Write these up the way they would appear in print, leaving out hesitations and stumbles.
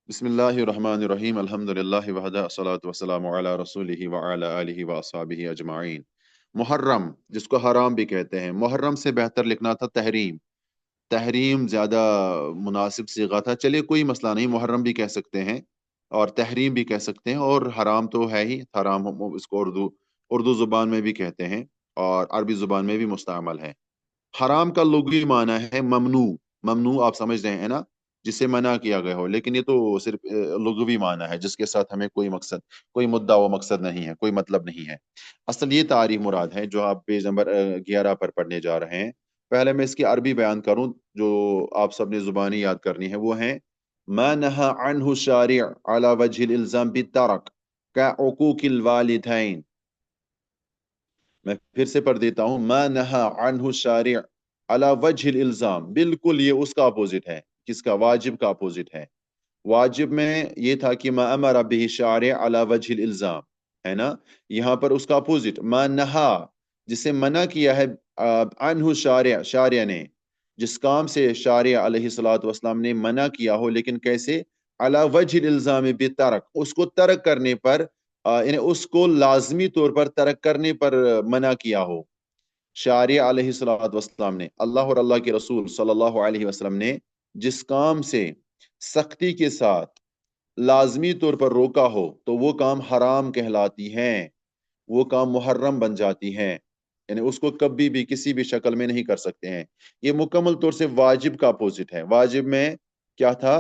बिस्मिल्लाहिर्रहमानिर्रहीम अल्हम्दुलिल्लाहि वहदा अस्सलातु वस्सलामु अला रसूलिहि व अला आलिहि व अस्हाबिहि अजमाइन। मुहर्रम, जिसको हराम भी कहते हैं, मुहर्रम से बेहतर लिखना था तहरीम। तहरीम ज्यादा मुनासिब सीगा था। चलिए कोई मसला नहीं, मुहर्रम भी कह सकते हैं और तहरीम भी कह सकते हैं, और हराम तो है ही। हराम इसको उर्दू उर्दू जुबान में भी कहते हैं और अरबी जुबान में भी मुस्तअमल है। हराम का लुग़वी माना है ममनू। ममनू आप समझ रहे हैं ना, जिसे मना किया गया हो। लेकिन ये तो सिर्फ लुग़वी माना है, जिसके साथ हमें कोई मकसद, कोई मुद्दा व मकसद नहीं है, कोई मतलब नहीं है। असल ये तारीफ मुराद है जो आप पेज नंबर 11 पर पढ़ने जा रहे हैं। पहले मैं इसकी अरबी बयान करूं, जो आप सबने जुबानी याद करनी है। वो है मा नहा अन्हु शारि' अला वजहिल इल्जाम बितरक का उकूकिल वालिदैन। मैं फिर से पढ़ देता हूँ। मा नहा अन्हु शारि' अला वजहिल इल्जाम, बिल्कुल ये उसका अपोजिट है। किसका? वाजिब का अपोजिट है। वाजिब में ये था कि मा अमरा बिही शारि' अला वजहिल इल्जाम, है ना। यहाँ पर उसका अपोजिट मा नहा, जिसे मना किया है अन्हु शारि', शारि' ने, जिस काम से शारिया अलैहिस्सलातु वस्सलाम ने मना किया हो, लेकिन कैसे? अला वजहिल इल्जाम बितरक, उसको तर्क करने पर, यानी उसको लाजमी तौर पर तर्क करने पर मना किया हो। शारिया अलैहिस्सलातु वस्सलाम ने, अल्लाह और अल्लाह के रसूल सल्लल्लाहु अलैहि वसल्लम ने जिस काम से सख्ती के साथ लाजमी तौर पर रोका हो, तो वो काम हराम कहलाती हैं, वो काम मुहर्रम बन जाती हैं। यानी उसको कभी भी किसी भी शक्ल में नहीं कर सकते हैं। ये मुकम्मल तौर से वाजिब का अपोजिट है। वाजिब में क्या था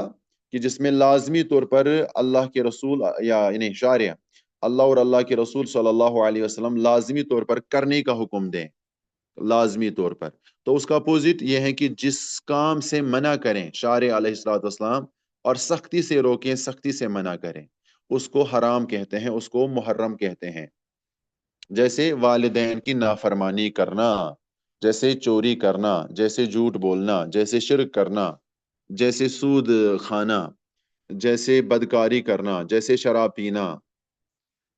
कि जिसमें लाजमी तौर पर अल्लाह के रसूल या यानी शारिया, अल्लाह और अल्लाह के रसूल सल्लल्लाहु अलैहि वसल्लम लाजमी तौर पर करने का हुक्म दें, लाजमी तौर पर। तो उसका अपोजिट ये है कि जिस काम से मना करें शारिया अलैहिस्सलातु वस्सलाम, और सख्ती से रोकें, सख्ती से मना करें, उसको हराम कहते हैं, उसको मुहर्रम कहते हैं। जैसे वालिदैन की नाफरमानी करना, जैसे चोरी करना, जैसे झूठ बोलना, जैसे शिर्क करना, जैसे सूद खाना, जैसे बदकारी करना, जैसे शराब पीना,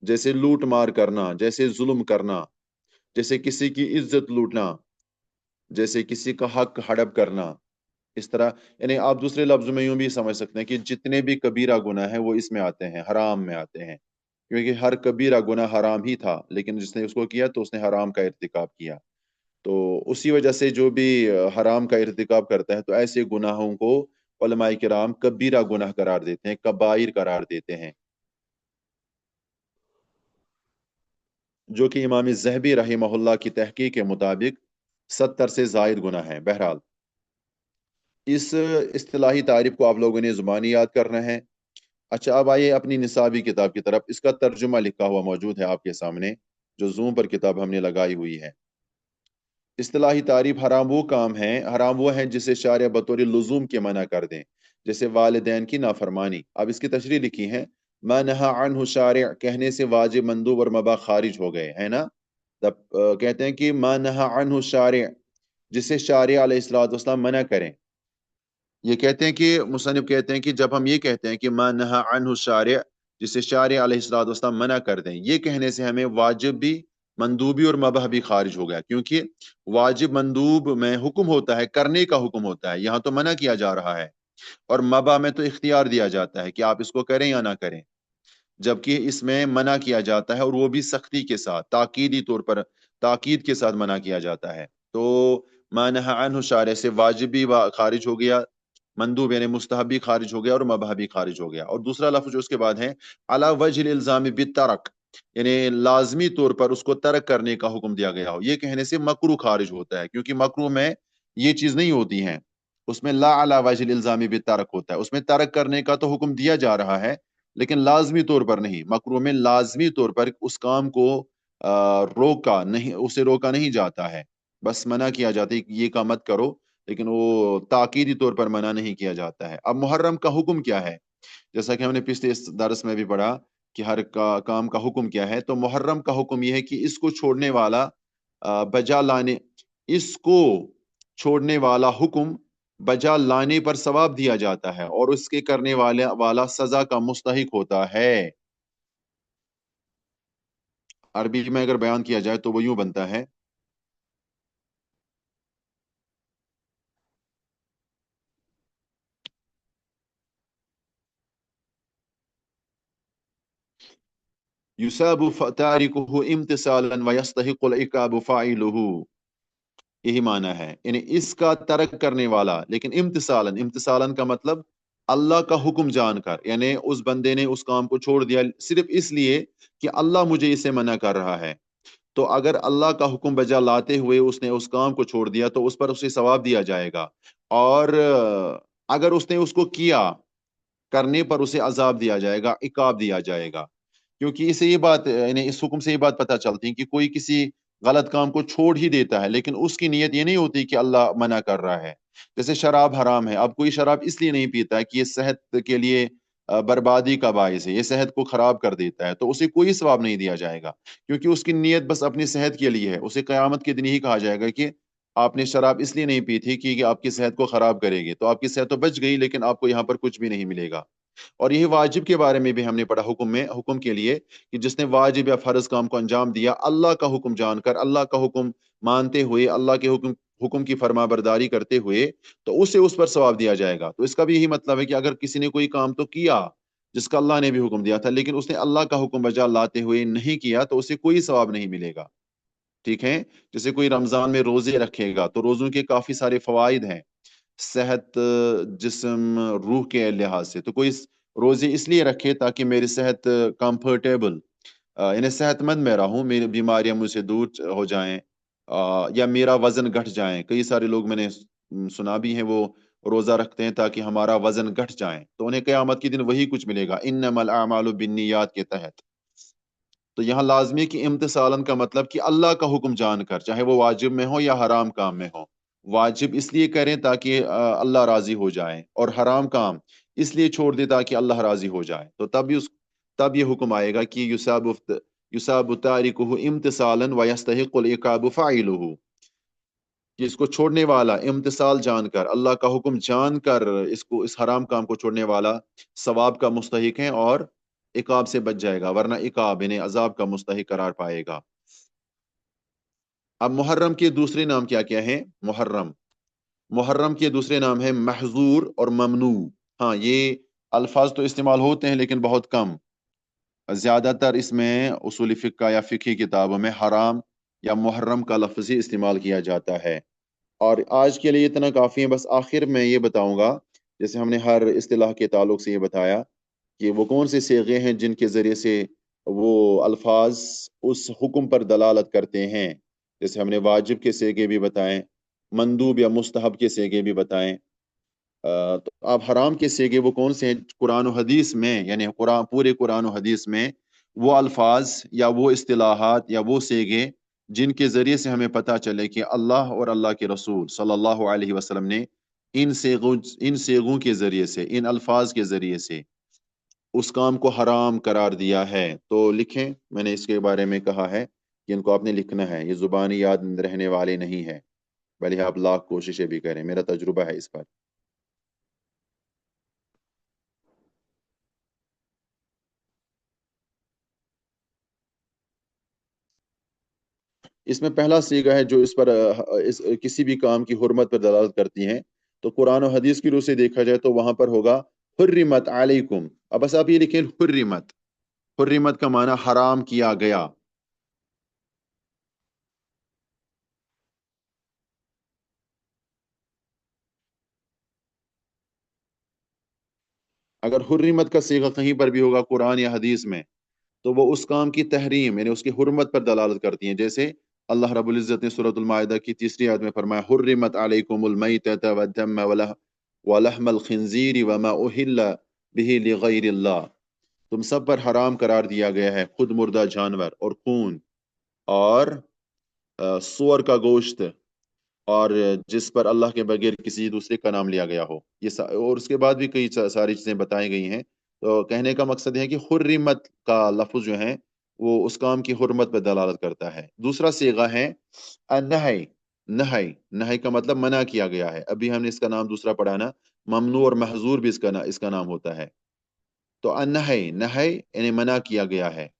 जैसे लूट मार करना, जैसे जुल्म करना, जैसे किसी की इज्जत लूटना, जैसे किसी का हक हड़प करना। इस तरह, यानी आप दूसरे लफ्जों में यूं भी समझ सकते हैं कि जितने भी कबीरा गुनाह हैं वो इसमें आते हैं, हराम में आते हैं। क्योंकि हर कबीरा गुनाह हराम ही था, लेकिन जिसने उसको किया तो उसने हराम का इर्तिकाब किया। तो उसी वजह से जो भी हराम का इर्तिकाब करता है, तो ऐसे गुनाहों को उलमाए किराम कबीरा गुनाह करार देते हैं, कबाइर करार देते हैं। जो कि इमाम ज़हबी रहिमहुल्लाह की तहकीक के मुताबिक 70 से जायद गुनाह है। बहरहाल, इस इस्तिलाही तारीफ को आप लोगों ने जुबानी याद करना है। अच्छा, अब आइए अपनी निसाबी किताब की तरफ। इसका तर्जुमा लिखा हुआ मौजूद है आपके सामने, जो जूम पर किताब हमने लगाई हुई है। इस्तिलाही तारीफ: हराम वो काम है, हराम वो है जिसे शारिया बतौर लुजूम के मना कर दें, जैसे वालिदैन की नाफरमानी। अब इसकी तशरीह लिखी है। मा नहा अन्हु शारि', कहने से वाजिब, मंदूब और मबा खारिज हो गए, है ना। तब कहते हैं कि मा नहा अन्हु शारि', जिसे शारिया अलैहिस्सलातु वस्सलाम मना करें। ये कहते हैं कि मुसन्निफ कहते हैं कि जब हम ये कहते हैं कि मा नहा अन्हु शारि', जिसे शारिया अलैहिस्सलातु वस्सलाम मना कर दें, ये कहने से हमें वाजिब भी, मंदूबी और मबह भी खारिज हो गया। क्योंकि वाजिब मंदूब में हुक्म होता है, करने का हुक्म होता है, यहाँ तो मना किया जा रहा है। और मबा में तो इख्तियार दिया जाता है कि आप इसको करें या ना करें। जबकि इसमें मना किया जाता है, और वो भी सख्ती के साथ, ताकीदी तौर पर, ताकीद के साथ मना किया जाता है। तो मा नहा अन्हु शारि' से वाजिब भी खारिज हो गया, मंदूब यानी मुस्तहब भी खारिज हो गया, और मबह भी खारिज हो गया। और दूसरा लफ्ज जो उसके बाद है, अला वजहिल इल्जाम बितरक, यानी लाजमी तौर पर उसको तर्क करने का हुक्म दिया गया हो। ये कहने से मकरू खारिज होता है, क्योंकि मकरू में ये चीज नहीं होती है। उसमें ला अला वजहिल इल्जाम बितरक होता है, उसमें तर्क करने का तो हुक्म दिया जा रहा है, लेकिन लाजमी तौर पर नहीं। मकरू में लाजमी तौर पर उस काम को रोका नहीं, उसे रोका नहीं जाता है, बस मना किया जाता है कि ये काम मत करो, लेकिन वो ताकीदी तौर पर मना नहीं किया जाता है। अब मुहर्रम का हुक्म क्या है? जैसा कि हमने पिछले इस दरस में भी पढ़ा कि हर काम का हुक्म क्या है, तो मुहर्रम का हुक्म यह है कि इसको छोड़ने वाला, बजा लाने, इसको छोड़ने वाला हुक्म बजा लाने पर सवाब दिया जाता है, और उसके करने वाला सजा का मुस्तहिक होता है। अरबी में अगर बयान किया जाए तो वो यूं बनता है। युसाबु तारिकुहु इम्तिसालन व यस्तहिकुल इकाबु फाइलुहु, यही माना है। यानी इसका तर्क करने वाला, लेकिन इम्तिसालन, इम्तिसालन का मतलब अल्लाह का हुक्म जानकर, यानी उस बंदे ने उस काम को छोड़ दिया सिर्फ इसलिए कि अल्लाह मुझे इसे मना कर रहा है। तो अगर अल्लाह का हुक्म बजा लाते हुए उसने उस काम को छोड़ दिया तो उस पर उसे सवाब दिया जाएगा। और अगर उसने उसको किया, करने पर उसे अजाब दिया जाएगा, इकाब दिया जाएगा। क्योंकि इसे ये बात, यानी इस हुक्म से ये बात पता चलती है कि कोई किसी गलत काम को छोड़ ही देता है लेकिन उसकी नीयत ये नहीं होती कि अल्लाह मना कर रहा है। जैसे शराब हराम है, अब कोई शराब इसलिए नहीं पीता है कि ये सेहत के लिए बर्बादी का बायस है, ये सेहत को खराब कर देता है, तो उसे कोई सवाब नहीं दिया जाएगा क्योंकि उसकी नीयत बस अपनी सेहत के लिए है। उसे कयामत के दिन ही कहा जाएगा कि आपने शराब इसलिए नहीं पी थी कि आपकी सेहत को खराब करेगी, तो आपकी सेहत तो बच गई लेकिन आपको यहाँ पर कुछ भी नहीं मिलेगा। और यही वाजिब के बारे में भी हमने पढ़ा हुक्म में, हुक्म के लिए कि जिसने वाजिब या फर्ज काम को अंजाम दिया अल्लाह का हुक्म जानकर, अल्लाह का हुक्म मानते हुए, अल्लाह के हुक्म हुक्म की फरमाबरदारी करते हुए, तो उसे उस पर सवाब दिया जाएगा। तो इसका भी यही मतलब है कि अगर किसी ने कोई काम तो किया जिसका अल्लाह ने भी हुक्म दिया था लेकिन उसने अल्लाह का हुक्म बजा लाते हुए नहीं किया तो उसे कोई सवाब नहीं मिलेगा। ठीक है। जैसे कोई रमजान में रोजे रखेगा तो रोजों के काफी सारे फवाइद हैं, सेहत, जिस्म, रूह के लिहाज से। तो कोई रोजे इसलिए रखे ताकि मेरी सेहत कंफर्टेबल, यानी सेहतमंद मैं रहूं, मेरी बीमारियां मुझसे दूर हो जाएं, या मेरा वजन घट जाए। कई सारे लोग मैंने सुना भी है वो रोजा रखते हैं ताकि हमारा वजन घट जाए, तो उन्हें क़यामत के दिन वही कुछ मिलेगा, इन्नमल अमालु बिन्नियात के तहत। तो यहाँ लाजमी कि इम्तिसालन का मतलब कि अल्लाह का हुक्म जानकर, चाहे वो वाजिब में हो या हराम काम में हो। वाजिब इसलिए करें ताकि अल्लाह राजी हो जाए, और हराम काम इसलिए छोड़ दे ताकि अल्लाह राजी हो जाए। तो तब ये हुक्म आएगा कि युसाबु तारिकुहु इम्तिसालन व यस्तहिकुल इकाबु फाइलुहु, कि इसको छोड़ने वाला इम्तिसाल जानकर, अल्लाह का हुक्म जानकर इसको, इस हराम काम को छोड़ने वाला सवाब का मुस्तहिक है और इकाब से बच जाएगा, वरना इकाब यानी अजाब का मुस्तहिक करार पाएगा। अब मुहर्रम के दूसरे नाम क्या क्या है? मुहर्रम, मुहर्रम के दूसरे नाम है महजूर और ममनू। हाँ, ये अल्फाज तो इस्तेमाल होते हैं लेकिन बहुत कम। ज्यादातर इसमें उसूली फिक्का या फिकी किताबों में हराम या मुहर्रम का लफ्ज़ ही इस्तेमाल किया जाता है। और आज के लिए इतना काफ़ी है। बस आखिर में ये बताऊंगा, जैसे हमने हर इस्तिलाह के ताल्लुक से ये बताया कि वो कौन से सेगे हैं जिनके ज़रिए से वो अल्फाज उस हुक्म पर दलालत करते हैं। जैसे हमने वाजिब के सेगे भी बताएं, मंदूब या मुस्तहब के सेगे भी बताएं। तो अब हराम के सेगे वो कौन से हैं? कुरान और हदीस में, यानी कुरान, पूरे कुरान और हदीस में वो अल्फाज या वो इस्तिलाहात या वो सेगे जिनके ज़रिए से हमें पता चले कि अल्लाह और अल्लाह के रसूल सल्लल्लाहु अलैहि वसल्लम ने इन सेगों के ज़रिए से, इन अल्फाज के ज़रिए से उस काम को हराम करार दिया है। तो लिखें, मैंने इसके बारे में कहा है कि इनको आपने लिखना है, ये ज़ुबानी याद रहने वाले नहीं है, भले आप लाख कोशिशें भी करें, मेरा तजुर्बा है इस पर। इसमें पहला सीगा है जो इस पर किसी भी काम की हुर्मत पर दलालत करती हैं। तो कुरान और हदीस की रूह से देखा जाए तो वहां पर होगा हुर्रिमत अलैकुम। अब बस आप ये लिखें हुर्रिमत, हुर्रिमत का माना हराम किया गया। अगर हुर्रिमत का सीगा कहीं पर भी होगा कुरान या हदीस में तो वो उस काम की तहरीम यानी उसकी हुर्मत पर दलालत करती हैं। जैसे अल्लाह रब्बुल इज्जत ने सूरतुल माइदा की तीसरी आयत में फरमाया हुर्रिमत अलैकुमुल मैततु वद्दम वलहमल खिंजीर वमा उहिल्ल बिही लिगैरिल्लाह। तुम सब पर हराम करार दिया गया है खुद मुर्दा जानवर और खून और सूअर का गोश्त, और जिस पर अल्लाह के बगैर किसी दूसरे का नाम लिया गया हो। और उसके बाद भी कई सारी चीजें बताई गई हैं। तो कहने का मकसद है कि हुर्रिमत का लफ्ज जो है वो उस काम की हुर्मत पर दलालत करता है। दूसरा सीगा है नहई। नहई, नहई का मतलब मना किया गया है। अभी हमने इसका नाम दूसरा पढ़ा ना, ममनू और महजूर भी इसका नाम होता है। तो अनहई, नहई यानी मना किया गया है,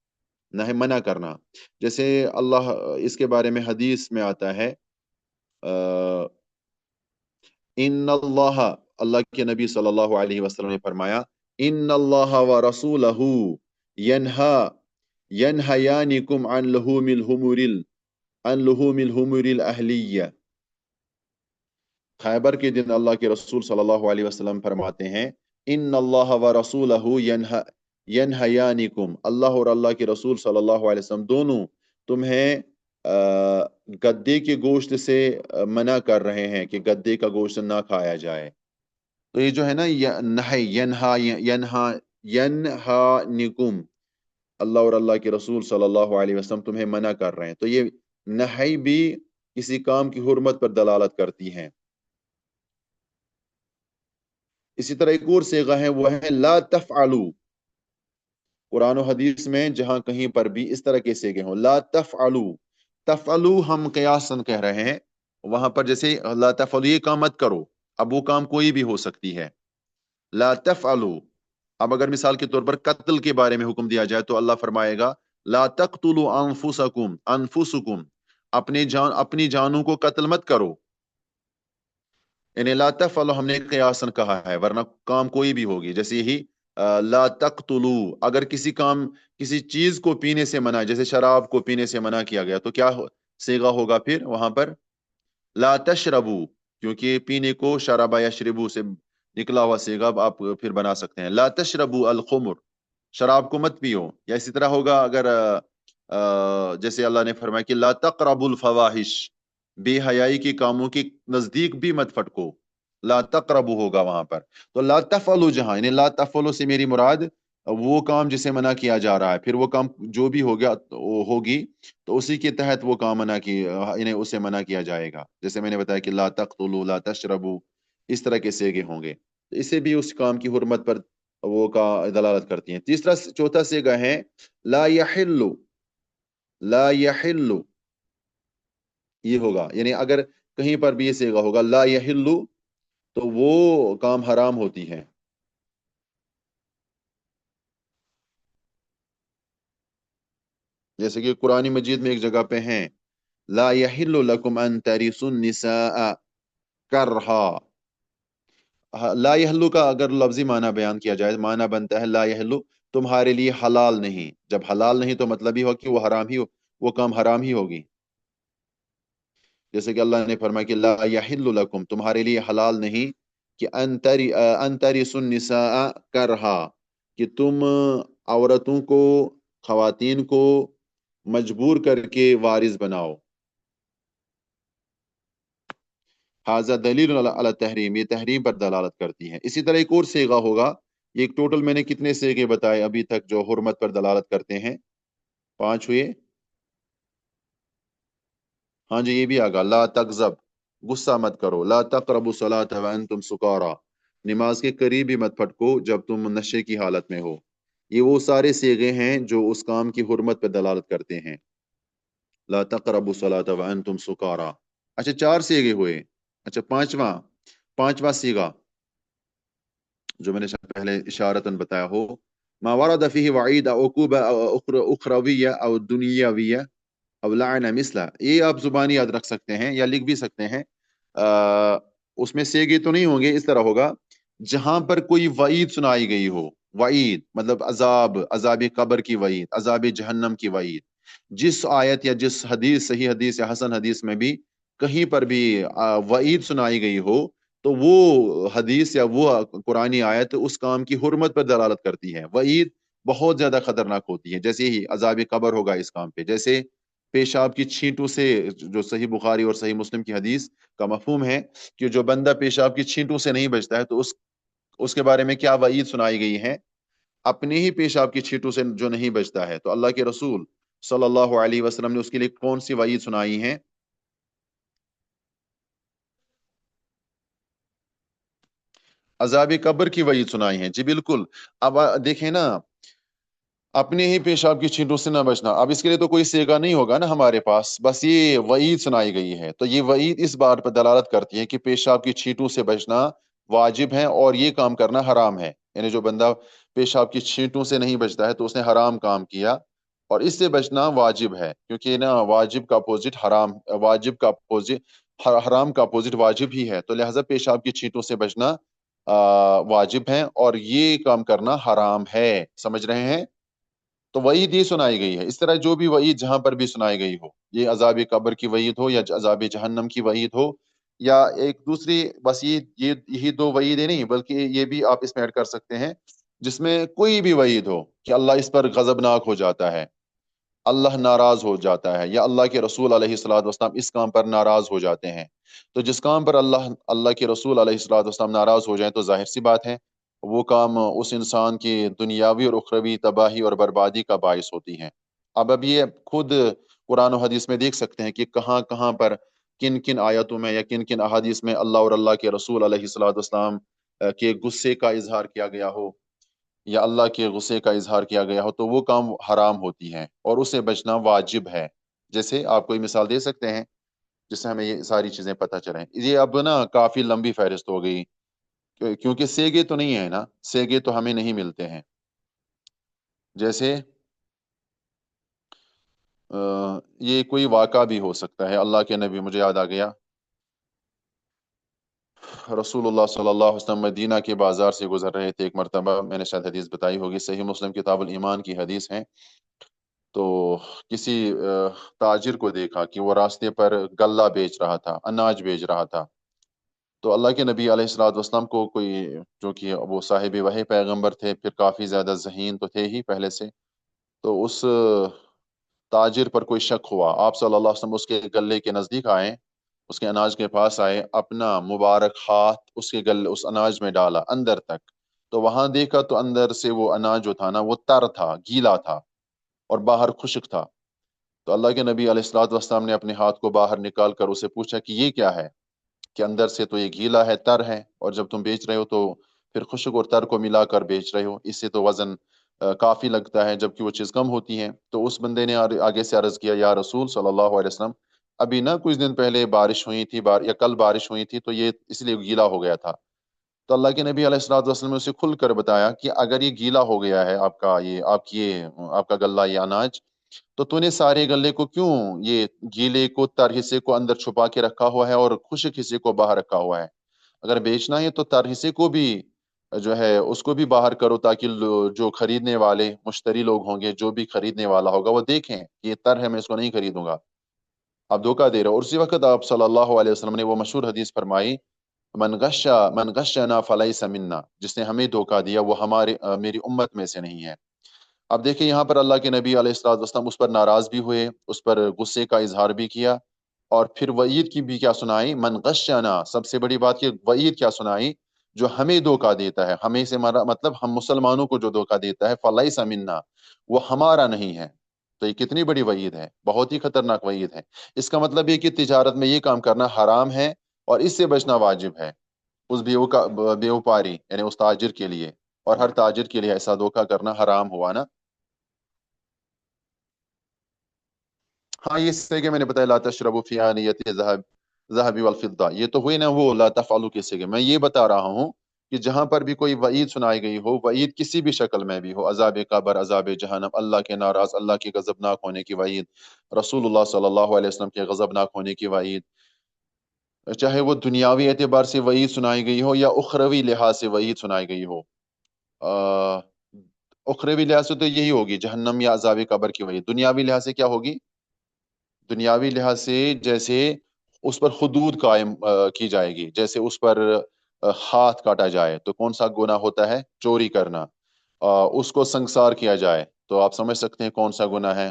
नहई मना करना। जैसे अल्लाह, इसके बारे में हदीस में आता है, इन्नल्लाह, अल्लाह के नबी सल्लल्लाहु अलैहि वसल्लम ने फरमाया, इन्नल्लाह व रसूलहू यनहा यनहयानिकुम अन लुहुमिल हुमुरिल अहलिया। खैबर के दिन अल्लाह के रसूल सल्लल्लाहु अलैहि वसल्लम फरमाते हैं, इन अल्लाह व रसूलहु यनहयानिकुम, अल्लाह और अल्लाह के रसूल सल्लल्लाहु अलैहि वसल्लम दोनों तुम्हें गद्दे के गोश्त से मना कर रहे हैं कि गद्दे का गोश्त ना खाया जाए। तो ये जो है ना, यनहा यनहा यनहा निकुम, अल्लाह और अल्लाह के रसूल सल्लल्लाहु अलैहि वसल्लम तुम्हें मना कर रहे हैं, तो ये नही भी किसी काम की हुर्मत पर दलालत करती हैं। इसी तरह एक और सिगा है, वो है ला तफअलू। कुरान और हदीस में जहां कहीं पर भी इस तरह के सिगे हों, ला तफअलू, तफअलू हम कयासन कह रहे हैं, वहां पर जैसे ला तफअलू, ये काम मत करो, अब वो काम कोई भी हो सकती है। ला तफअलू, अब अगर मिसाल के तौर पर कत्ल के बारे में हुक्म दिया जाए तो अल्लाह फरमाएगा ला तख्तुलू अनफुसकुम अनफुसकुम, अपनी जानों को कत्ल मत करो। यानी ला तफअलू हमने कयासन कहा है, वरना काम कोई भी होगी। जैसे यही ला तख्तुलू, अगर किसी चीज को पीने से मना, जैसे शराब को पीने से मना किया गया, तो क्या सेगा होगा फिर वहां पर? ला तशरबू, क्योंकि पीने को शराबा या शरीबू से निकला हुआ सेगा आप फिर बना सकते हैं। ला तशरबू अल खुमर, शराब को मत पियो। या इसी तरह होगा अगर जैसे अल्लाह ने फरमाया कि ला तक़रबुल फवाहिश, बेहयाई के कामों के नजदीक भी मत फटको, ला तक़रबू होगा वहां पर। तो ला तफ़अलु, जहां यानी ला तफ़अलु से मेरी मुराद वो काम जिसे मना किया जा रहा है, फिर वो काम जो भी हो गया वो होगी, तो उसी के तहत वो काम मना की इन्हें उसे मना किया जाएगा। जैसे मैंने बताया कि ला तक़तुलू ला तशरबू, इस तरह के सेगे होंगे, तो इससे भी उस काम की हुर्मत पर वो का दलालत करती हैं। तीसरा चौथा सेगा है ला यहिल्लु, ला यहिल्लु, ये होगा, यानी अगर कहीं पर भी ये सेगा होगा ला यहिल्लु, तो वो काम हराम होती है। जैसे कि कुरान मजीद में एक जगह पे है, ला यहिल्लु लकुम अन तरिसुन निसा करहा। ला यहल्लु का अगर लफ्जी माना बयान किया जाए, माना बनता है ला यहल्लु, तुम्हारे लिए हलाल नहीं। जब हलाल नहीं तो मतलब ही हो कि वो हराम ही हो, वो काम हराम ही होगी। जैसे कि अल्लाह ने फरमाया कि ला यहिल्लु लकुम, तुम्हारे लिए हलाल नहीं कि अंतरी सुन्निसा करहा, कि तुम औरतों को, खवातीन को मजबूर करके वारिस बनाओ। हाजा दलील अला तहरीम, ये तहरीम पर दलालत करती है। इसी तरह एक और सेगा होगा, ये टोटल मैंने कितने सेगे बताए अभी तक जो हुर्मत पर दलालत करते हैं? 5 हुए। हाँ जी, ये भी आगा, ला तगजब, गुस्सा मत करो। ला तकरबु सलात व अंतुम सुकारा, नमाज के करीब भी मत फटको जब तुम नशे की हालत में हो। ये वो सारे सेगे हैं जो उस काम की हुर्मत पर दलालत करते हैं। ला तकरबु सलात व अंतुम सुकारा। अच्छा, 4 सेगे हुए। अच्छा, पांचवा, पांचवा सीगा जो मैंने शायद पहले इशारतन बताया हो, मा वरद फीही वईद उकूबा उखरविया और दुनियाविया अब लाना मिसला, ये आप जुबानी याद रख सकते हैं या लिख भी सकते हैं। उसमें सेगे तो नहीं होंगे, इस तरह होगा जहां पर कोई वईद सुनाई गई हो। वईद मतलब अजाब, अजाब कब्र की वईद, अजाब जहन्नम की वईद। जिस आयत या जिस हदीस, सही हदीस या हसन हदीस में भी कहीं पर भी वईद सुनाई गई हो, तो वो हदीस या वो कुरानी आयत उस काम की हुर्मत पर दलालत करती है। वईद बहुत ज्यादा खतरनाक होती है। जैसे ही अजाब कब्र होगा इस काम पे, जैसे पेशाब की छींटों से, जो सही बुखारी और सही मुस्लिम की हदीस का मफहूम है कि जो बंदा पेशाब की छींटों से नहीं बचता है, तो उसके बारे में क्या वईद सुनाई गई है? अपने ही पेशाब की छींटों से जो नहीं बचता है, तो अल्लाह के रसूल सल्लल्लाहु अलैहि वसल्लम ने उसके लिए कौन सी वईद सुनाई है? अजाब कब्र की वईद सुनाई है जी, बिल्कुल। अब देखें ना, अपने ही पेशाब की छींटों से ना बचना, अब इसके लिए तो कोई सेगा नहीं होगा ना हमारे पास, बस ये वईद सुनाई गई है। तो ये वईद इस बात पर दलालत करती है कि पेशाब की छींटों से बचना वाजिब है और ये काम करना हराम है। यानी जो बंदा पेशाब की छींटों से नहीं बचता है तो उसने हराम काम किया, और इससे बचना वाजिब है, क्योंकि ना वाजिब का अपोजिट हराम, वाजिब का अपोजिट हराम का अपोजिट वाजिब ही है। तो लिहाजा पेशाब की छींटों से बचना वाजिब है और ये काम करना हराम है। समझ रहे हैं? تو وعید یہ سنائی گئی ہے۔ اس طرح جو بھی وعید جہاں پر بھی سنائی گئی ہو، یہ عذاب قبر کی وعید ہو یا عذاب جہنم کی وعید ہو یا ایک دوسری، بس یہی دو وعیدیں نہیں بلکہ یہ بھی آپ اس میں ایڈ کر سکتے ہیں جس میں کوئی بھی وعید ہو کہ اللہ اس پر غضبناک ہو جاتا ہے، اللہ ناراض ہو جاتا ہے، یا اللہ کے رسول علیہ الصلوۃ والسلام اس کام پر ناراض ہو جاتے ہیں۔ تو جس کام پر اللہ کے رسول علیہ الصلوۃ والسلام ناراض ہو جائیں تو ظاہر سی بات ہے وہ کام اس انسان کی دنیاوی اور اخروی تباہی اور بربادی کا باعث ہوتی ہیں۔ اب یہ خود قرآن و حدیث میں دیکھ سکتے ہیں کہ کہاں کہاں پر کن کن آیتوں میں یا کن کن احادیث میں اللہ اور اللہ کے رسول علیہ الصلوۃ والسلام کے غصے کا اظہار کیا گیا ہو یا اللہ کے غصے کا اظہار کیا گیا ہو تو وہ کام حرام ہوتی ہیں اور اسے بچنا واجب ہے۔ جیسے آپ کوئی مثال دے سکتے ہیں جس سے ہمیں یہ ساری چیزیں پتہ چلیں؟ یہ اب نا کافی لمبی فہرست ہو گئی کیونکہ سیگے تو نہیں ہے نا، سیگے تو ہمیں نہیں ملتے ہیں۔ جیسے یہ کوئی واقعہ بھی ہو سکتا ہے، اللہ کے نبی، مجھے یاد آ گیا، رسول اللہ صلی اللہ علیہ وسلم مدینہ کے بازار سے گزر رہے تھے ایک مرتبہ، میں نے شاید حدیث بتائی ہوگی، صحیح مسلم کتاب الایمان کی حدیث ہے۔ تو کسی تاجر کو دیکھا کہ وہ راستے پر غلہ بیچ رہا تھا، اناج بیچ رہا تھا۔ تو اللہ کے نبی علیہ الصلوۃ والسلام کو کوئی، جو کہ وہ صاحب وحی پیغمبر تھے، پھر کافی زیادہ ذہین تو تھے ہی پہلے سے، تو اس تاجر پر کوئی شک ہوا۔ آپ صلی اللہ علیہ وسلم اس کے گلے کے نزدیک آئے، اس کے اناج کے پاس آئے، اپنا مبارک ہاتھ اس کے گلے، اس اناج میں ڈالا اندر تک، تو وہاں دیکھا تو اندر سے وہ اناج جو تھا نا وہ تر تھا، گیلا تھا اور باہر خشک تھا۔ تو اللہ کے نبی علیہ الصلوۃ والسلام نے اپنے ہاتھ کو باہر نکال کر اسے پوچھا کہ یہ کیا ہے؟ کہ اندر سے تو یہ گیلا ہے، تر ہے، اور جب تم بیچ رہے ہو تو پھر خشک اور تر کو ملا کر بیچ رہے ہو، اس سے تو وزن کافی لگتا ہے جبکہ وہ چیز کم ہوتی ہے۔ تو اس بندے نے آگے سے عرض کیا، یا رسول صلی اللہ علیہ وسلم، ابھی نہ کچھ دن پہلے بارش ہوئی تھی، یا کل بارش ہوئی تھی تو یہ اس لیے گیلا ہو گیا تھا۔ تو اللہ کے نبی علیہ الصلوۃ والسلام نے اسے کھل کر بتایا کہ اگر یہ گیلا ہو گیا ہے آپ کا غلہ، یہ اناج، تو نے سارے غلے کو کیوں یہ گیلے کو، تر حصے کو اندر چھپا کے رکھا ہوا ہے اور خشک حصے کو باہر رکھا ہوا ہے؟ اگر بیچنا ہے تو تر حصے کو بھی جو ہے اس کو بھی باہر کرو تاکہ جو خریدنے والے مشتری لوگ ہوں گے، جو بھی خریدنے والا ہوگا وہ دیکھیں کہ یہ تر ہے، میں اس کو نہیں خریدوں گا، آپ دھوکہ دے رہے ہو۔ اور اسی وقت آپ صلی اللہ علیہ وسلم نے وہ مشہور حدیث فرمائی، من غشنا فلیس منا، جس نے ہمیں دھوکہ دیا وہ میری امت میں سے نہیں ہے۔ اب دیکھیں یہاں پر اللہ کے نبی علیہ الصلوۃ والسلام اس پر ناراض بھی ہوئے، اس پر غصے کا اظہار بھی کیا، اور پھر وعید کی بھی کیا سنائی؟ من غشنا، سب سے بڑی بات کہ وعید کیا سنائی؟ جو ہمیں دھوکہ دیتا ہے، ہمیں سے مطلب ہم مسلمانوں کو جو دھوکہ دیتا ہے، فلیس منا، وہ ہمارا نہیں ہے۔ تو یہ کتنی بڑی وعید ہے، بہت ہی خطرناک وعید ہے۔ اس کا مطلب یہ کہ تجارت میں یہ کام کرنا حرام ہے اور اس سے بچنا واجب ہے، اس بیوپاری یعنی اس تاجر کے لیے، اور ہر تاجر کے لیے ایسا دھوکہ کرنا حرام ہوا نا۔ ہاں یہ سیگے میں نے بتایا، لا تشربوا فی آنیت ذهب والفضہ، یہ تو ہوئی نا وہ لا تفعلوا کے سیگے۔ میں یہ بتا رہا ہوں کہ جہاں پر بھی کوئی وعید سنائی گئی ہو، وعید کسی بھی شکل میں بھی ہو، عذاب قبر، عذاب جہنم، اللہ کے ناراض، اللہ کے غضبناک ہونے کی وعید، رسول اللہ صلی اللہ علیہ وسلم کے غضبناک ہونے کی وعید، چاہے وہ دنیاوی اعتبار سے وعید سنائی گئی ہو یا اخروی لحاظ سے وعید سنائی گئی ہو، آ، اخروی لحاظ سے تو یہی ہوگی جہنم یا عذاب قبر کی وعید۔ دنیاوی لحاظ سے کیا ہوگی؟ دنیاوی لحاظ سے جیسے اس پر حدود قائم کی جائے گی، جیسے اس پر ہاتھ کاٹا جائے تو کون سا گناہ ہوتا ہے؟ چوری کرنا۔ اس کو سنگسار کیا جائے تو آپ سمجھ سکتے ہیں کون سا گناہ ہے۔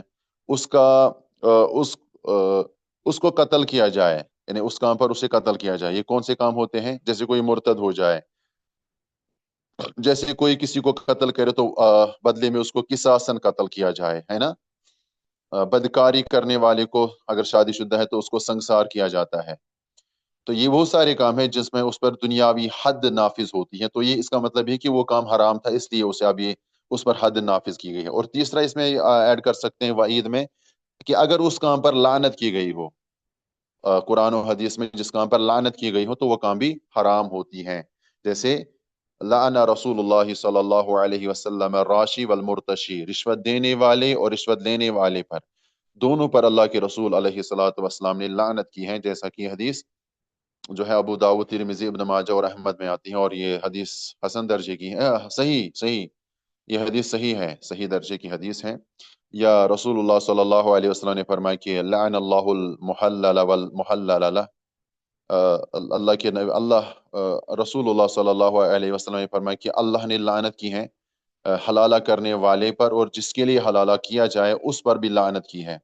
اس کا اس اس کو قتل کیا جائے، یعنی اس کام پر اسے قتل کیا جائے، یہ کون سے کام ہوتے ہیں؟ جیسے کوئی مرتد ہو جائے، جیسے کوئی کسی کو قتل کرے تو بدلے میں اس کو قصاصاً قتل کیا جائے، ہے نا؟ بدکاری کرنے والے کو اگر شادی شدہ ہے تو اس کو سنگسار کیا جاتا ہے۔ تو یہ وہ سارے کام ہیں جس میں اس پر دنیاوی حد نافذ ہوتی ہے، تو یہ اس کا مطلب ہے کہ وہ کام حرام تھا، اس لیے اسے اب یہ اس پر حد نافذ کی گئی ہے۔ اور تیسرا اس میں ایڈ کر سکتے ہیں وعید میں کہ اگر اس کام پر لعنت کی گئی ہو، قرآن و حدیث میں جس کام پر لعنت کی گئی ہو تو وہ کام بھی حرام ہوتی ہیں، جیسے لعن رسول اللہ صلی اللہ علیہ وسلم الراشی والمرتشی، رشوت دینے والے اور رشوت لینے والے پر، دونوں پر اللہ کے رسول علیہ الصلوۃ والسلام نے لعنت کی ہے، جیسا کہ حدیث جو ہے ابو داؤد، ترمذی، ابن ماجہ اور احمد میں آتی ہیں، اور یہ حدیث حسن درجے کی ہے، صحیح یہ حدیث صحیح ہے، صحیح درجے کی حدیث ہے۔ یا رسول اللہ صلی اللہ علیہ وسلم نے فرمایا کہ لعن اللہ المحلل والمحلل لہ، اللہ کے نبی رسول اللہ صلی اللہ علیہ وسلم نے فرمایا کہ اللہ نے لعنت کی ہے حلالہ کرنے والے پر، اور جس کے لیے حلالہ کیا جائے اس پر بھی لعنت کی ہے۔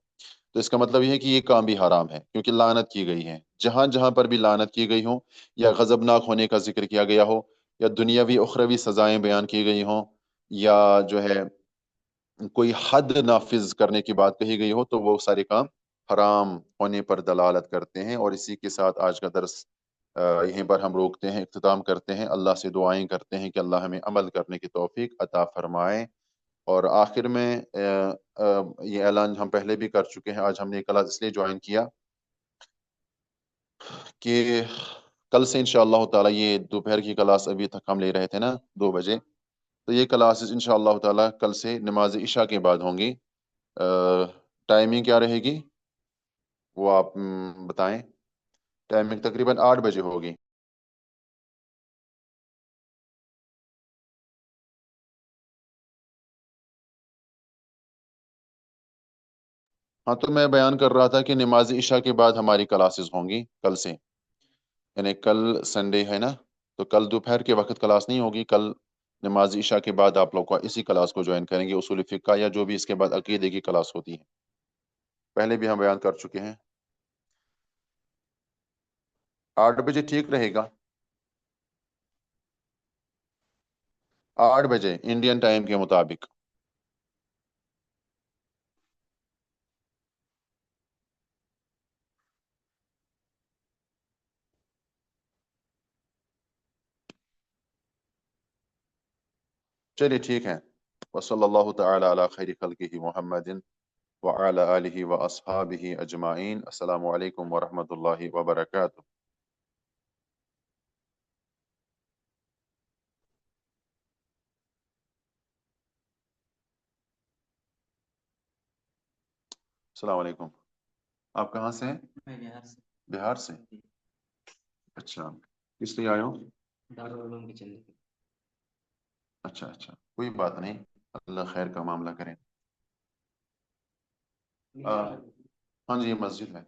تو اس کا مطلب یہ ہے کہ یہ کام بھی حرام ہے، کیونکہ لعنت کی گئی ہے۔ جہاں جہاں پر بھی لعنت کی گئی ہو، یا غضبناک ہونے کا ذکر کیا گیا ہو، یا دنیاوی اخروی سزائیں بیان کی گئی ہوں، یا جو ہے کوئی حد نافذ کرنے کی بات کہی گئی ہو، تو وہ سارے کام حرام ہونے پر دلالت کرتے ہیں۔ اور اسی کے ساتھ آج کا درس یہیں پر ہم روکتے ہیں، اختتام کرتے ہیں۔ اللہ سے دعائیں کرتے ہیں کہ اللہ ہمیں عمل کرنے کی توفیق عطا فرمائے۔ اور آخر میں یہ اعلان ہم پہلے بھی کر چکے ہیں، آج ہم نے کلاس اس لیے جوائن کیا کہ کل سے انشاءاللہ تعالیٰ یہ دوپہر کی کلاس ابھی تک ہم لے رہے تھے نا 2 بجے، تو یہ کلاسز انشاءاللہ تعالیٰ کل سے نماز عشاء کے بعد ہوں گی۔ ٹائمنگ کیا رہے گی وہ آپ بتائیں؟ ٹائمنگ تقریباً 8 بجے ہوگی۔ ہاں تو میں بیان کر رہا تھا کہ نماز عشاء کے بعد ہماری کلاسز ہوں گی کل سے، یعنی کل سنڈے ہے نا، تو کل دوپہر کے وقت کلاس نہیں ہوگی، کل نماز عشاء کے بعد آپ لوگ کو اسی کلاس کو جوائن کریں گے، اصول فقہ یا جو بھی اس کے بعد عقیدے کی کلاس ہوتی ہے، پہلے بھی ہم بیان کر چکے ہیں۔ 8 بجے ٹھیک رہے گا، 8 بجے انڈین ٹائم کے مطابق۔ چلیے ٹھیک ہے۔ وصلی اللہ تعالی علی خیر خلقہ محمد وعلی آلہ واصحابہ اجمعین۔ السلام علیکم ورحمۃ اللہ وبرکاتہ۔ السلام علیکم۔ آپ کہاں سے ہیں؟ میں بہار سے۔ بہار سے؟ اچھا، کس لیے آئے ہو؟ دارالعلوم کی چلنے کی۔ اچھا اچھا، کوئی بات نہیں، اللہ خیر کا معاملہ کریں۔ ہاں جی، یہ مسجد ہے۔